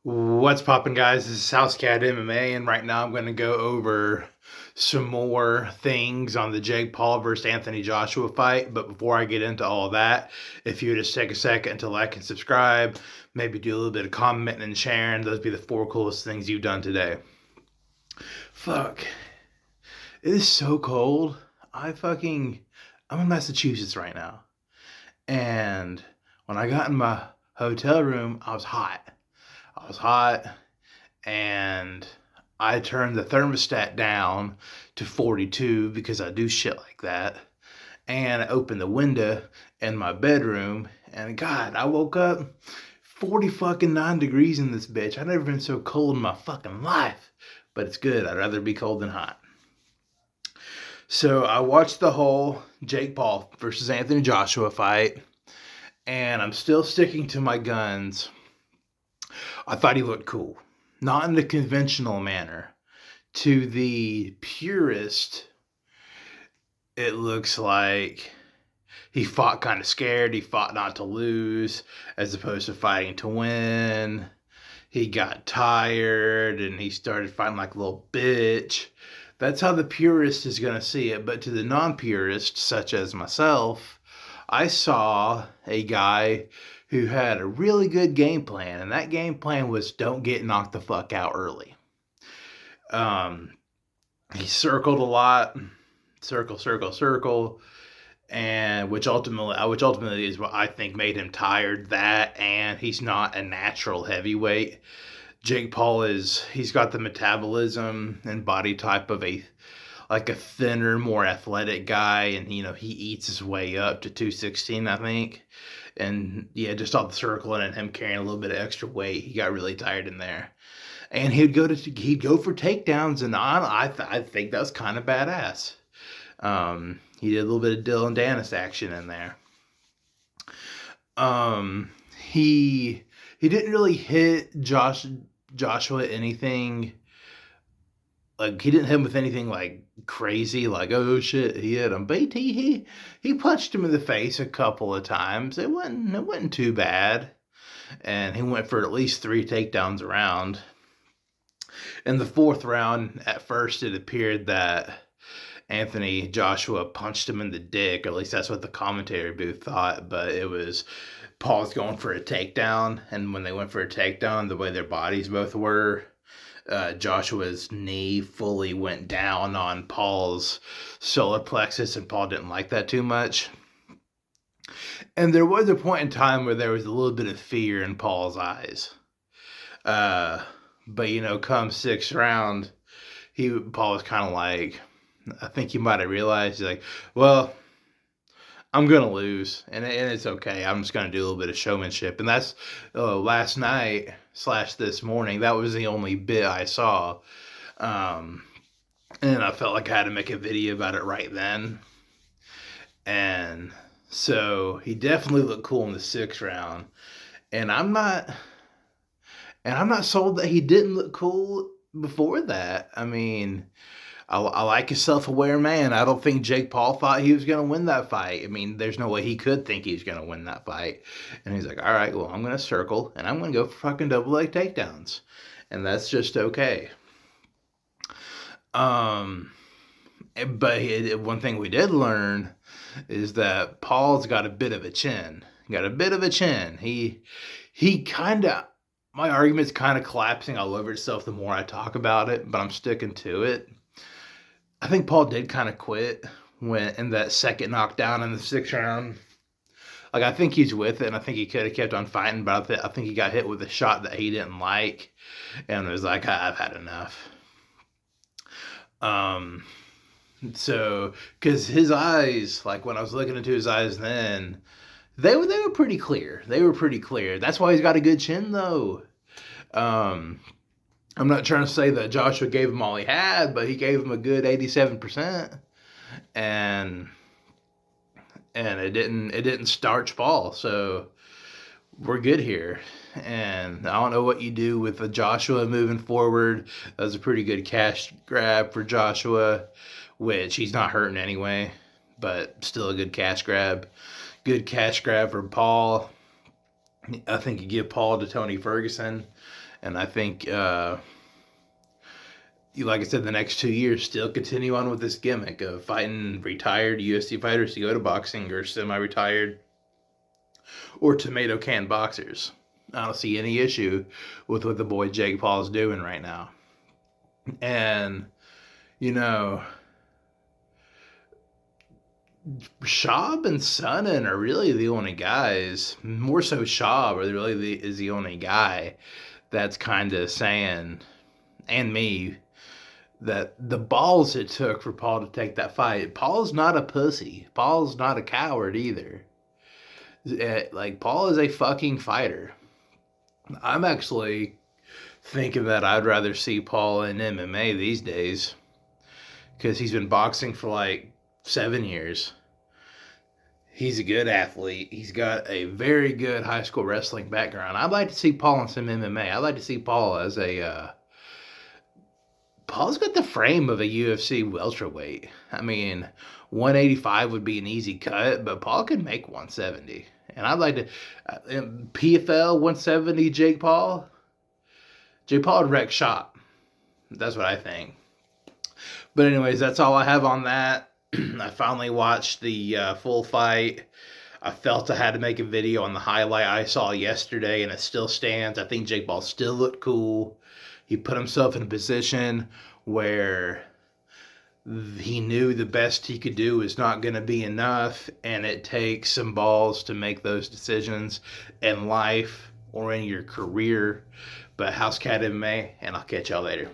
What's poppin', guys? This is Housecat MMA, and right now I'm going to go over some more things on the Jake Paul versus Anthony Joshua fight. But before I get into all of that, if you would just take a second to like and subscribe, maybe do a little bit of commenting and sharing, those be the four coolest things you've done today. Fuck. It is so cold. I'm in Massachusetts right now. And when I got in my hotel room, I was hot. I was hot and I turned the thermostat down to 42 because I do shit like that. And I opened the window in my bedroom, and God, I woke up 40 fucking 9 degrees in this bitch. I've never been so cold in my fucking life. But it's good. I'd rather be cold than hot. So I watched the whole Jake Paul versus Anthony Joshua fight, and I'm still sticking to my guns. I thought he looked cool. Not in the conventional manner. To the purist, it looks like he fought kind of scared. He fought not to lose as opposed to fighting to win. He got tired and he started fighting like a little bitch. That's how the purist is going to see it. But to the non-purist, such as myself, I saw a guy who had a really good game plan. And that game plan was don't get knocked the fuck out early. He circled a lot, circle, and which ultimately is what I think made him tired. That and he's not a natural heavyweight. Jake Paul he's got the metabolism and body type of a thinner, more athletic guy, and he eats his way up to 216, I think. And yeah, just off the circling and him carrying a little bit of extra weight, he got really tired in there. And he'd go for takedowns, and I think that was kind of badass. He did a little bit of Dylan Dennis action in there. He didn't really hit Joshua anything. Like, he didn't hit him with anything like crazy, like, oh shit, he hit him. But he punched him in the face a couple of times. It wasn't too bad. And he went for at least 3 takedowns around. In the 4th round, at first it appeared that Anthony Joshua punched him in the dick, or at least that's what the commentary booth thought, but it was Paul's going for a takedown, and when they went for a takedown, the way their bodies both were, Joshua's knee fully went down on Paul's solar plexus, and Paul didn't like that too much. And there was a point in time where there was a little bit of fear in Paul's eyes. But come 6th round, Paul was kind of like, I think he might have realized, he's like, well, I'm going to lose, and it's okay. I'm just going to do a little bit of showmanship. And that's last night / this morning. That was the only bit I saw. And I felt like I had to make a video about it right then. And so he definitely looked cool in the 6th round. And I'm not sold that he didn't look cool before that. I mean, I like a self-aware man. I don't think Jake Paul thought he was going to win that fight. I mean, there's no way he could think he was going to win that fight. And he's like, all right, well, I'm going to circle, and I'm going to go for fucking double leg takedowns. And that's just okay. But one thing we did learn is that Paul's got a bit of a chin. He kind of... My argument's kind of collapsing all over itself the more I talk about it, but I'm sticking to it. I think Paul did kind of quit when in that second knockdown in the 6th round. Like, I think he's with it, and I think he could have kept on fighting, but I think he got hit with a shot that he didn't like, and it was like, I've had enough. So, because his eyes, like when I was looking into his eyes then, they were pretty clear. That's why he's got a good chin, though. I'm not trying to say that Joshua gave him all he had, but he gave him a good 87%, and it didn't starch Paul, so we're good here. And I don't know what you do with the Joshua moving forward. That was a pretty good cash grab for Joshua, which he's not hurting anyway, but still a good cash grab. Good cash grab for Paul. I think you give Paul to Tony Ferguson. And I think, like I said, the next 2 years, still continue on with this gimmick of fighting retired UFC fighters to go to boxing, or semi-retired or tomato can boxers. I don't see any issue with what the boy Jake Paul is doing right now. And, you know, Schaub and Sonnen are really the only guys, more so Schaub is the only guy that's kind of saying, and me, that the balls it took for Paul to take that fight. Paul's not a pussy. Paul's not a coward either. Like, Paul is a fucking fighter. I'm actually thinking that I'd rather see Paul in MMA these days, because he's been boxing for like 7 years. He's a good athlete. He's got a very good high school wrestling background. I'd like to see Paul in some MMA. I'd like to see Paul as a... Paul's got the frame of a UFC welterweight. I mean, 185 would be an easy cut, but Paul could make 170. And I'd like to... PFL 170 Jake Paul? Jake Paul would wreck shop. That's what I think. But anyways, that's all I have on that. I finally watched the full fight. I felt I had to make a video on the highlight I saw yesterday, and it still stands. I think Jake Paul still looked cool. He put himself in a position where he knew the best he could do is not going to be enough, and it takes some balls to make those decisions in life or in your career. But House Cat MMA, and I'll catch y'all later.